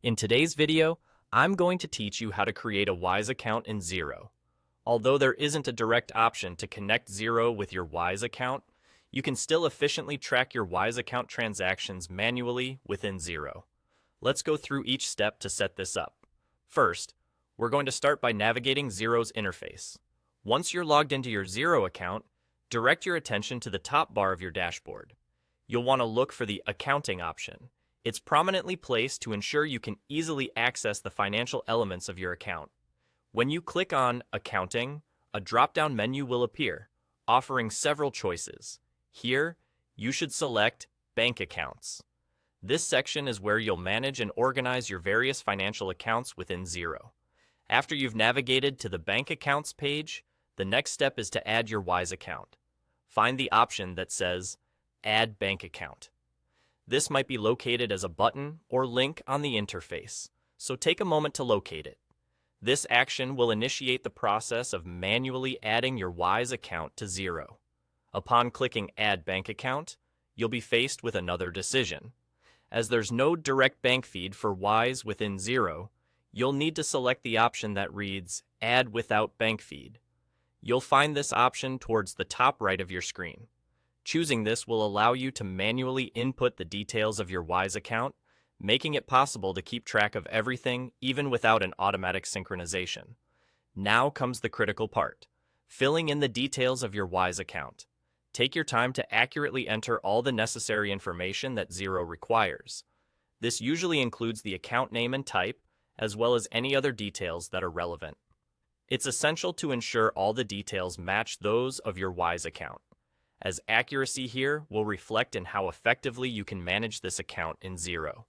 In today's video, I'm going to teach you how to create a Wise account in Xero. Although there isn't a direct option to connect Xero with your Wise account, you can still efficiently track your Wise account transactions manually within Xero. Let's go through each step to set this up. First, we're going to start by navigating Xero's interface. Once you're logged into your Xero account, direct your attention to the top bar of your dashboard. You'll want to look for the Accounting option. It's prominently placed to ensure you can easily access the financial elements of your account. When you click on Accounting, a drop-down menu will appear, offering several choices. Here, you should select Bank Accounts. This section is where you'll manage and organize your various financial accounts within Xero. After you've navigated to the Bank Accounts page, the next step is to add your Wise account. Find the option that says Add Bank Account. This might be located as a button or link on the interface, so take a moment to locate it. This action will initiate the process of manually adding your Wise account to Xero. Upon clicking Add Bank Account, you'll be faced with another decision. As there's no direct bank feed for Wise within Xero, you'll need to select the option that reads Add Without Bank Feed. You'll find this option towards the top right of your screen. Choosing this will allow you to manually input the details of your Wise account, making it possible to keep track of everything even without an automatic synchronization. Now comes the critical part, filling in the details of your Wise account. Take your time to accurately enter all the necessary information that Xero requires. This usually includes the account name and type, as well as any other details that are relevant. It's essential to ensure all the details match those of your Wise account, as accuracy here will reflect in how effectively you can manage this account in Xero.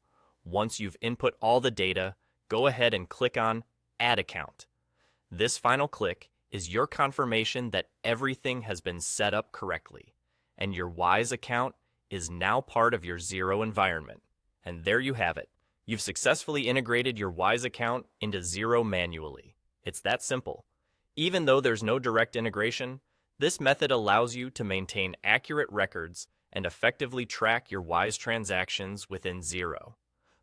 Once you've input all the data, go ahead and click on Add Account. This final click is your confirmation that everything has been set up correctly, and your Wise account is now part of your Xero environment. And there you have it. You've successfully integrated your Wise account into Xero manually. It's that simple. Even though there's no direct integration, this method allows you to maintain accurate records and effectively track your Wise transactions within Xero.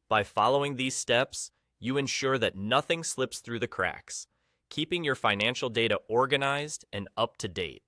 By following these steps, you ensure that nothing slips through the cracks, keeping your financial data organized and up to date.